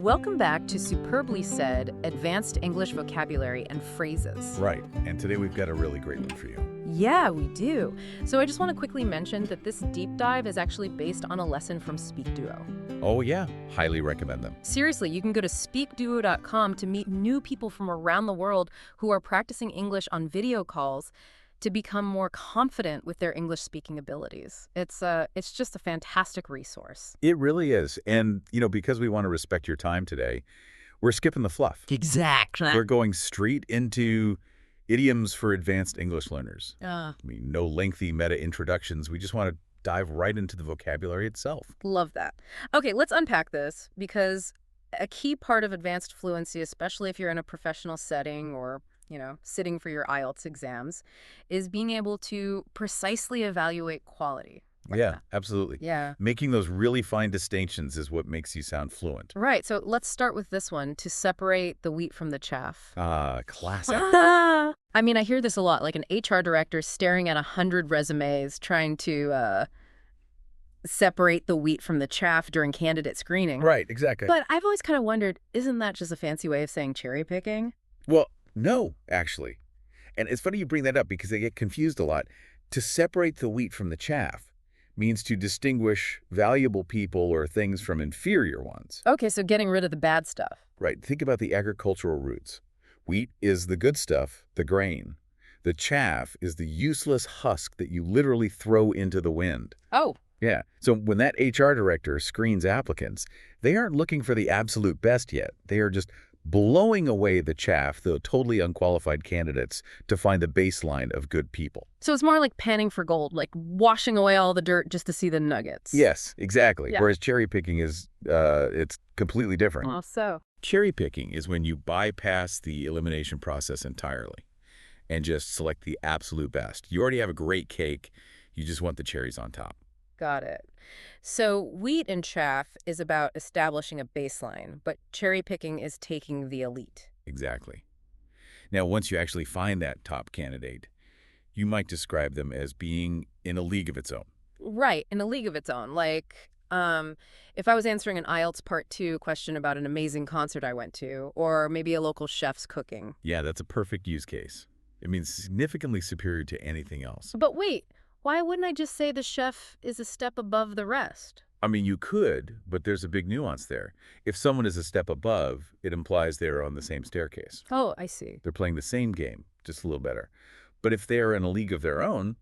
Welcome back to Superbly Said, Advanced English Vocabulary and Phrases. Right, and today we've got a really great one for you. Yeah, we do. So I just want to quickly mention that this deep dive is actually based on a lesson from SpeakDuo. Oh yeah, highly recommend them. Seriously, you can go to SpeakDuo.com to meet new people from around the world who are practicing English on video calls to become more confident with their English speaking abilities. It's just a fantastic resource. It really is. And, because we want to respect your time today, we're skipping the fluff. Exactly. We're going straight into idioms for advanced English learners. No lengthy meta introductions. We just want to dive right into the vocabulary itself. Love that. Okay, let's unpack this because a key part of advanced fluency, especially if you're in a professional setting or sitting for your IELTS exams, is being able to precisely evaluate quality. Yeah, absolutely. Yeah. Making those really fine distinctions is what makes you sound fluent. Right. So let's start with this one, to separate the wheat from the chaff. Classic. I hear this a lot, like an HR director staring at 100 resumes trying to separate the wheat from the chaff during candidate screening. Right, exactly. But I've always kind of wondered, isn't that just a fancy way of saying cherry picking? Well, no, actually. And it's funny you bring that up because they get confused a lot. To separate the wheat from the chaff means to distinguish valuable people or things from inferior ones. Okay, so getting rid of the bad stuff. Right. Think about the agricultural roots. Wheat is the good stuff, the grain. The chaff is the useless husk that you literally throw into the wind. Oh. Yeah. So when that HR director screens applicants, they aren't looking for the absolute best yet. They are just blowing away the chaff, the totally unqualified candidates, to find the baseline of good people. So it's more like panning for gold, like washing away all the dirt just to see the nuggets. Yes, exactly. Yeah. Whereas cherry picking is, it's completely different. Oh, so? Cherry picking is when you bypass the elimination process entirely and just select the absolute best. You already have a great cake. You just want the cherries on top. Got it. So wheat and chaff is about establishing a baseline, but cherry picking is taking the elite. Exactly. Now, once you actually find that top candidate, you might describe them as being in a league of its own. Right, in a league of its own. Like, if I was answering an IELTS Part 2 question about an amazing concert I went to, or maybe a local chef's cooking. Yeah, that's a perfect use case. It means significantly superior to anything else. But wait, why wouldn't I just say the chef is a step above the rest? You could, but there's a big nuance there. If someone is a step above, it implies they're on the same staircase. Oh, I see. They're playing the same game, just a little better. But if they're in a league of their own,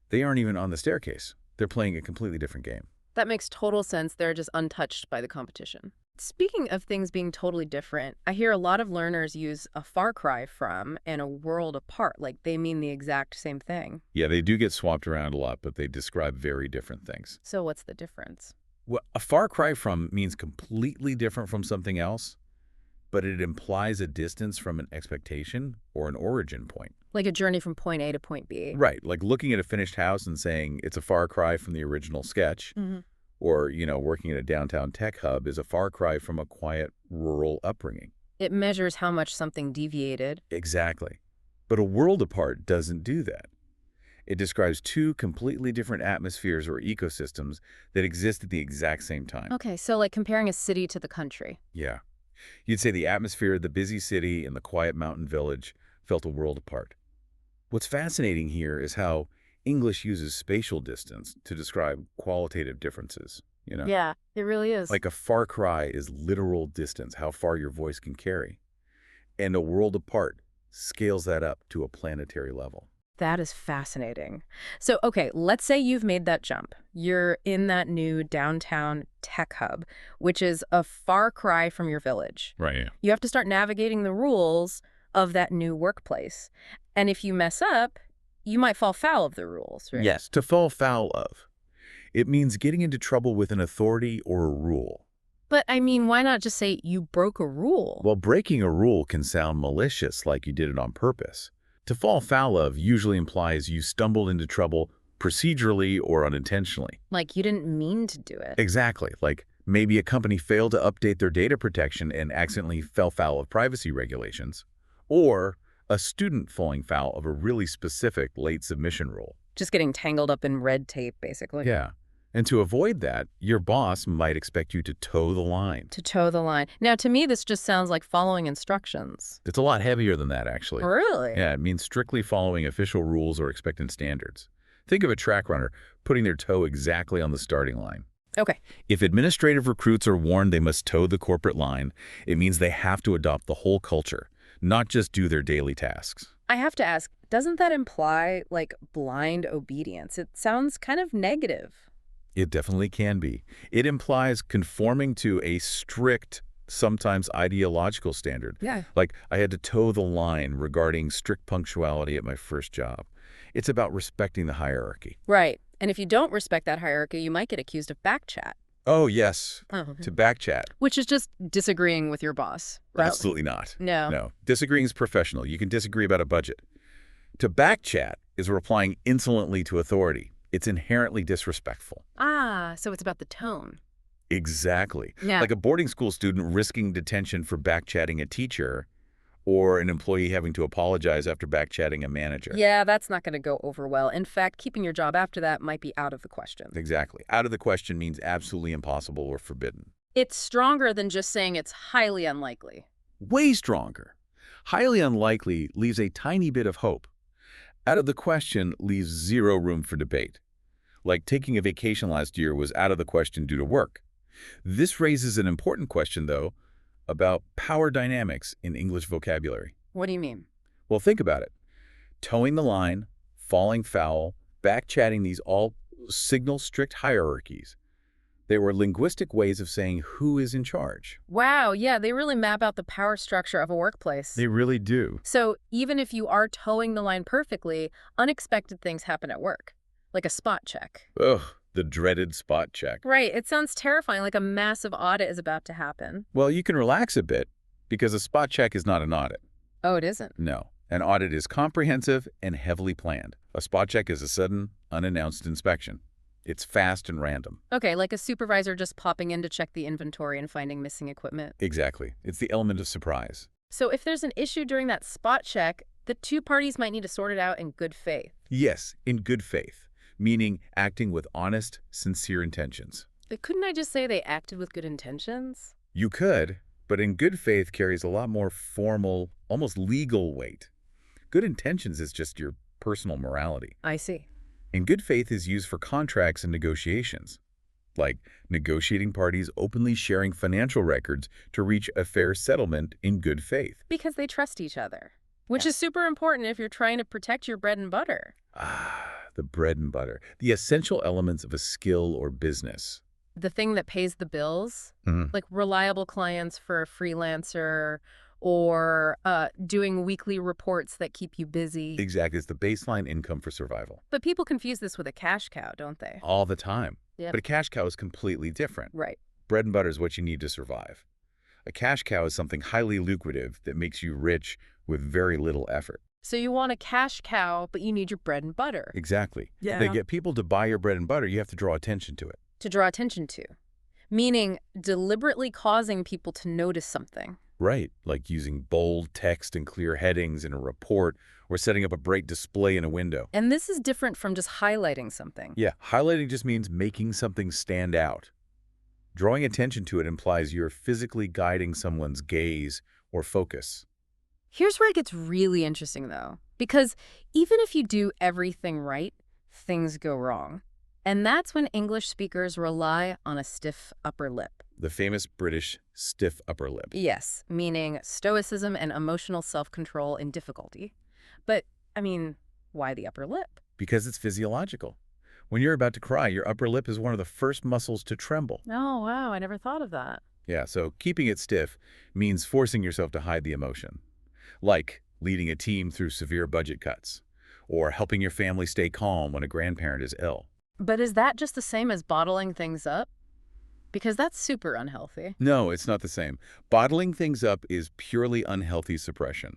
they aren't even on the staircase. They're playing a completely different game. That makes total sense. They're just untouched by the competition. Speaking of things being totally different, I hear a lot of learners use a far cry from and a world apart, like they mean the exact same thing. Yeah, they do get swapped around a lot, but they describe very different things. So what's the difference? Well, a far cry from means completely different from something else, but it implies a distance from an expectation or an origin point. Like a journey from point A to point B. Right, like looking at a finished house and saying it's a far cry from the original sketch. Mm-hmm. Or, working at a downtown tech hub is a far cry from a quiet, rural upbringing. It measures how much something deviated. Exactly. But a world apart doesn't do that. It describes two completely different atmospheres or ecosystems that exist at the exact same time. Okay, so like comparing a city to the country. Yeah. You'd say the atmosphere of the busy city and the quiet mountain village felt a world apart. What's fascinating here is how English uses spatial distance to describe qualitative differences, Yeah, it really is. Like a far cry is literal distance, how far your voice can carry. And a world apart scales that up to a planetary level. That is fascinating. So, okay, let's say you've made that jump. You're in that new downtown tech hub, which is a far cry from your village. Right, yeah. You have to start navigating the rules of that new workplace. And if you mess up, you might fall foul of the rules, right? Yes, to fall foul of. It means getting into trouble with an authority or a rule. But, why not just say you broke a rule? Well, breaking a rule can sound malicious, like you did it on purpose. To fall foul of usually implies you stumbled into trouble procedurally or unintentionally. Like you didn't mean to do it. Exactly. Like maybe a company failed to update their data protection and accidentally fell foul of privacy regulations. Or a student falling foul of a really specific late submission rule. Just getting tangled up in red tape, basically. Yeah. And to avoid that, your boss might expect you to toe the line. To toe the line. Now, to me, this just sounds like following instructions. It's a lot heavier than that, actually. Really? Yeah, it means strictly following official rules or expected standards. Think of a track runner putting their toe exactly on the starting line. Okay. If administrative recruits are warned they must toe the corporate line, it means they have to adopt the whole culture, not just do their daily tasks. I have to ask, doesn't that imply, like, blind obedience? It sounds kind of negative. It definitely can be. It implies conforming to a strict, sometimes ideological standard. Yeah. Like, I had to toe the line regarding strict punctuality at my first job. It's about respecting the hierarchy. Right. And if you don't respect that hierarchy, you might get accused of backchat. Oh, yes, Oh. to backchat. Which is just disagreeing with your boss, right? Absolutely not. No. No. Disagreeing is professional. You can disagree about a budget. To backchat is replying insolently to authority. It's inherently disrespectful. Ah, so it's about the tone. Exactly. Yeah. Like a boarding school student risking detention for backchatting a teacher, or an employee having to apologize after backchatting a manager. Yeah, that's not going to go over well. In fact, keeping your job after that might be out of the question. Exactly. Out of the question means absolutely impossible or forbidden. It's stronger than just saying it's highly unlikely. Way stronger. Highly unlikely leaves a tiny bit of hope. Out of the question leaves zero room for debate. Like taking a vacation last year was out of the question due to work. This raises an important question, though, about power dynamics in English vocabulary. What do you mean? Well, think about it. Towing the line, falling foul, backchatting, these all signal strict hierarchies. They were linguistic ways of saying who is in charge. Wow, yeah, they really map out the power structure of a workplace. They really do. So even if you are towing the line perfectly, unexpected things happen at work, like a spot check. Ugh, the dreaded spot check. Right, it sounds terrifying, like a massive audit is about to happen. Well, you can relax a bit because a spot check is not an audit. Oh, it isn't? No, an audit is comprehensive and heavily planned. A spot check is a sudden, unannounced inspection. It's fast and random. Okay, like a supervisor just popping in to check the inventory and finding missing equipment. Exactly. It's the element of surprise. So if there's an issue during that spot check, the two parties might need to sort it out in good faith. Yes, in good faith, meaning acting with honest, sincere intentions. But couldn't I just say they acted with good intentions? You could, but in good faith carries a lot more formal, almost legal weight. Good intentions is just your personal morality. I see. And good faith is used for contracts and negotiations, like negotiating parties openly sharing financial records to reach a fair settlement in good faith. Because they trust each other, which is super important if you're trying to protect your bread and butter. Ah, the bread and butter, the essential elements of a skill or business. The thing that pays the bills, Mhm. like reliable clients for a freelancer or doing weekly reports that keep you busy. Exactly, it's the baseline income for survival. But people confuse this with a cash cow, don't they? All the time. Yep. But a cash cow is completely different. Right. Bread and butter is what you need to survive. A cash cow is something highly lucrative that makes you rich with very little effort. So you want a cash cow, but you need your bread and butter. Exactly. Yeah. To get people to buy your bread and butter, you have to draw attention to it. To draw attention to. Meaning deliberately causing people to notice something. Right, like using bold text and clear headings in a report or setting up a bright display in a window. And this is different from just highlighting something. Yeah, highlighting just means making something stand out. Drawing attention to it implies you're physically guiding someone's gaze or focus. Here's where it gets really interesting, though. Because even if you do everything right, things go wrong. And that's when English speakers rely on a stiff upper lip. The famous British stiff upper lip. Yes, meaning stoicism and emotional self-control in difficulty. But, I mean, why the upper lip? Because it's physiological. When you're about to cry, your upper lip is one of the first muscles to tremble. Oh, wow, I never thought of that. Yeah, so keeping it stiff means forcing yourself to hide the emotion. Like leading a team through severe budget cuts, or helping your family stay calm when a grandparent is ill. But is that just the same as bottling things up? Because that's super unhealthy. No, it's not the same. Bottling things up is purely unhealthy suppression.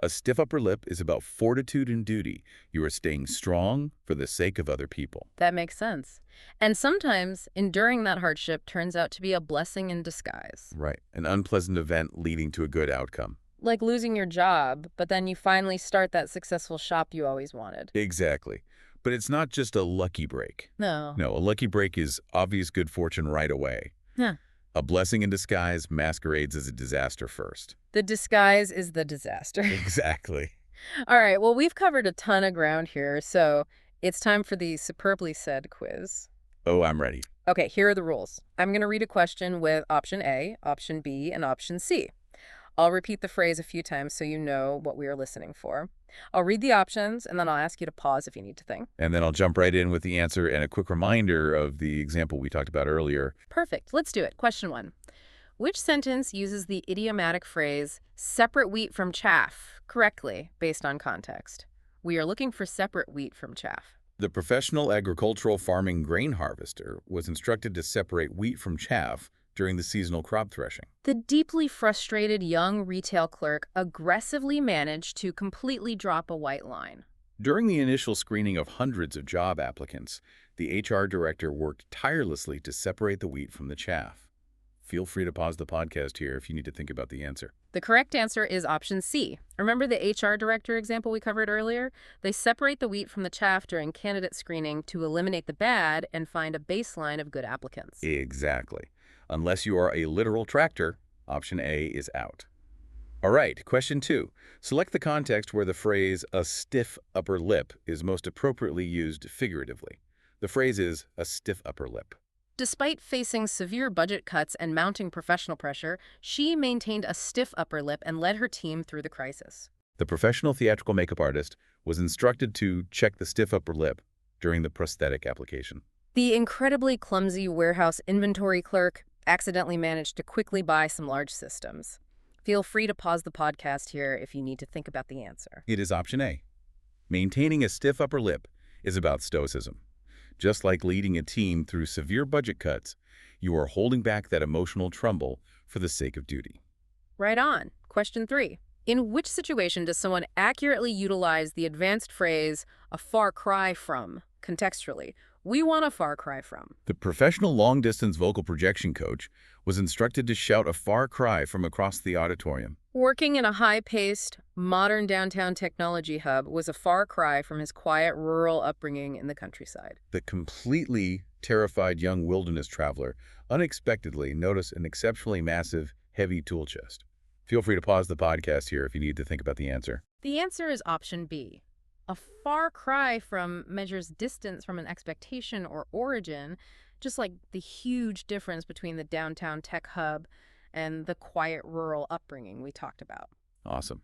A stiff upper lip is about fortitude and duty. You are staying strong for the sake of other people. That makes sense. And sometimes enduring that hardship turns out to be a blessing in disguise. Right, an unpleasant event leading to a good outcome. Like losing your job, but then you finally start that successful shop you always wanted. Exactly. But it's not just a lucky break. No. No, a lucky break is obvious good fortune right away. Huh. A blessing in disguise masquerades as a disaster first. The disguise is the disaster. Exactly. All right, well, we've covered a ton of ground here, so it's time for the superbly said quiz. Oh, I'm ready. Okay, here are the rules. I'm going to read a question with option A, option B, and option C. I'll repeat the phrase a few times so you know what we are listening for. I'll read the options, and then I'll ask you to pause if you need to think. And then I'll jump right in with the answer and a quick reminder of the example we talked about earlier. Perfect. Let's do it. Question 1. Which sentence uses the idiomatic phrase, separate wheat from chaff, correctly based on context? We are looking for separate wheat from chaff. The professional agricultural farming grain harvester was instructed to separate wheat from chaff during the seasonal crop threshing. The deeply frustrated young retail clerk aggressively managed to completely drop a white line. During the initial screening of hundreds of job applicants, the HR director worked tirelessly to separate the wheat from the chaff. Feel free to pause the podcast here if you need to think about the answer. The correct answer is option C. Remember the HR director example we covered earlier? They separate the wheat from the chaff during candidate screening to eliminate the bad and find a baseline of good applicants. Exactly. Unless you are a literal tractor, option A is out. All right, question 2. Select the context where the phrase a stiff upper lip is most appropriately used figuratively. The phrase is a stiff upper lip. Despite facing severe budget cuts and mounting professional pressure, she maintained a stiff upper lip and led her team through the crisis. The professional theatrical makeup artist was instructed to check the stiff upper lip during the prosthetic application. The incredibly clumsy warehouse inventory clerk accidentally managed to quickly buy some large systems. Feel free to pause the podcast here if you need to think about the answer. It is option A. Maintaining a stiff upper lip is about stoicism. Just like leading a team through severe budget cuts, you are holding back that emotional tremble for the sake of duty. Right on. Question 3. In which situation does someone accurately utilize the advanced phrase, a far cry from, contextually? We want a far cry from. The professional long-distance vocal projection coach was instructed to shout a far cry from across the auditorium. Working in a high-paced, modern downtown technology hub was a far cry from his quiet, rural upbringing in the countryside. The completely terrified young wilderness traveler unexpectedly noticed an exceptionally massive, heavy tool chest. Feel free to pause the podcast here if you need to think about the answer. The answer is option B. A far cry from measures distance from an expectation or origin, just like the huge difference between the downtown tech hub and the quiet rural upbringing we talked about. Awesome.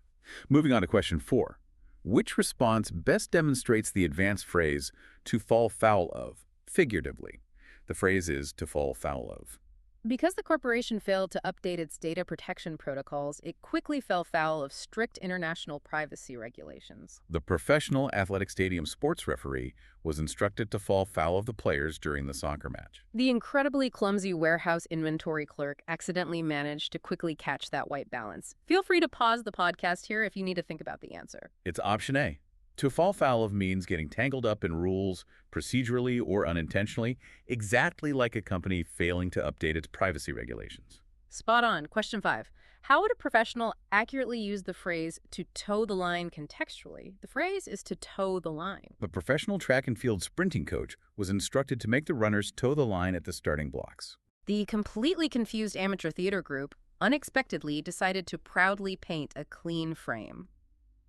Moving on to question 4. Which response best demonstrates the advanced phrase, to fall foul of, figuratively? The phrase is to fall foul of. Because the corporation failed to update its data protection protocols, it quickly fell foul of strict international privacy regulations. The professional athletic stadium sports referee was instructed to fall foul of the players during the soccer match. The incredibly clumsy warehouse inventory clerk accidentally managed to quickly catch that white balance. Feel free to pause the podcast here if you need to think about the answer. It's option A. To fall foul of means getting tangled up in rules, procedurally or unintentionally, exactly like a company failing to update its privacy regulations. Spot on. Question 5. How would a professional accurately use the phrase to toe the line contextually? The phrase is to toe the line. The professional track and field sprinting coach was instructed to make the runners toe the line at the starting blocks. The completely confused amateur theater group unexpectedly decided to proudly paint a clean frame.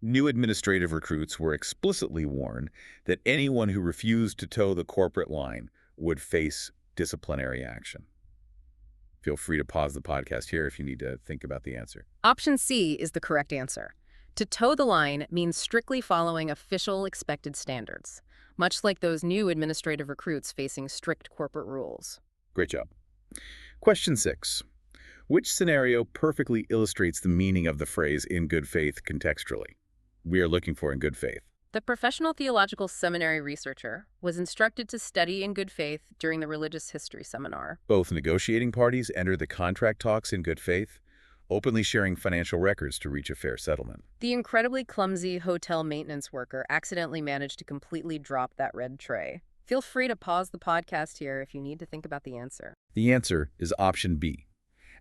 New administrative recruits were explicitly warned that anyone who refused to toe the corporate line would face disciplinary action. Feel free to pause the podcast here if you need to think about the answer. Option C is the correct answer. To toe the line means strictly following official expected standards, much like those new administrative recruits facing strict corporate rules. Great job. Question 6. Which scenario perfectly illustrates the meaning of the phrase in good faith contextually? We are looking for in good faith. The professional theological seminary researcher was instructed to study in good faith during the religious history seminar. Both negotiating parties enter the contract talks in good faith, openly sharing financial records to reach a fair settlement. The incredibly clumsy hotel maintenance worker accidentally managed to completely drop that red tray. Feel free to pause the podcast here if you need to think about the answer. The answer is option B.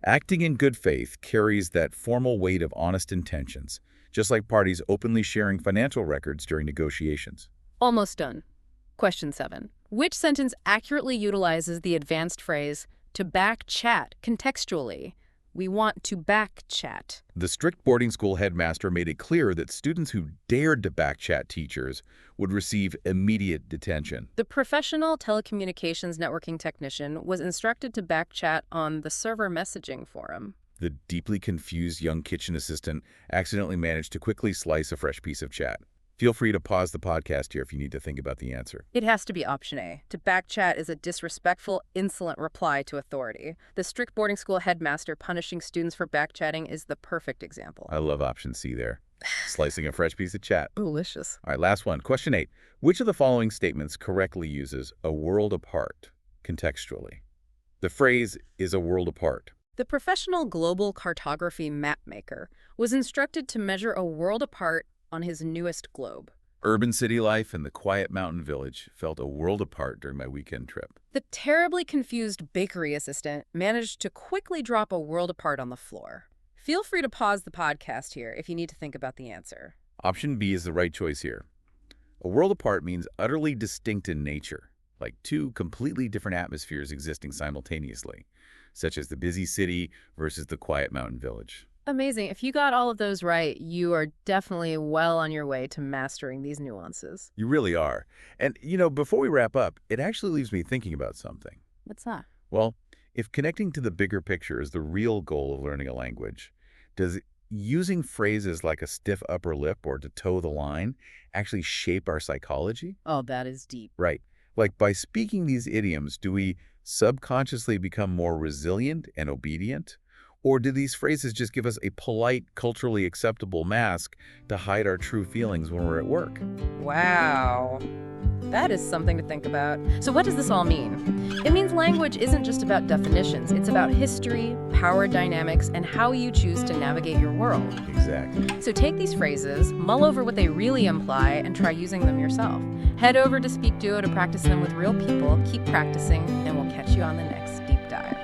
Acting in good faith carries that formal weight of honest intentions, just like parties openly sharing financial records during negotiations. Almost done. Question 7. Which sentence accurately utilizes the advanced phrase, to back chat, contextually? We want to back chat. The strict boarding school headmaster made it clear that students who dared to backchat teachers would receive immediate detention. The professional telecommunications networking technician was instructed to backchat on the server messaging forum. The deeply confused young kitchen assistant accidentally managed to quickly slice a fresh piece of chat. Feel free to pause the podcast here if you need to think about the answer. It has to be option A. To backchat is a disrespectful, insolent reply to authority. The strict boarding school headmaster punishing students for backchatting is the perfect example. I love option C there. Slicing a fresh piece of chat. Delicious. All right, last one. Question 8. Which of the following statements correctly uses a world apart contextually? The phrase is a world apart. The professional global cartography mapmaker was instructed to measure a world apart on his newest globe. Urban city life and the quiet mountain village felt a world apart during my weekend trip. The terribly confused bakery assistant managed to quickly drop a world apart on the floor. Feel free to pause the podcast here if you need to think about the answer. Option B is the right choice here. A world apart means utterly distinct in nature, like two completely different atmospheres existing simultaneously, such as the busy city versus the quiet mountain village. Amazing. If you got all of those right, you are definitely well on your way to mastering these nuances. You really are. And, before we wrap up, it actually leaves me thinking about something. What's that? Well, if connecting to the bigger picture is the real goal of learning a language, does using phrases like a stiff upper lip or to toe the line actually shape our psychology? Oh, that is deep. Right. Like by speaking these idioms, do we subconsciously become more resilient and obedient? Or do these phrases just give us a polite, culturally acceptable mask to hide our true feelings when we're at work? Wow. That is something to think about. So what does this all mean? It means language isn't just about definitions. It's about history, power dynamics, and how you choose to navigate your world. Exactly. So take these phrases, mull over what they really imply, and try using them yourself. Head over to SpeakDuo to practice them with real people. Keep practicing, and we'll catch you on the next Deep Dive.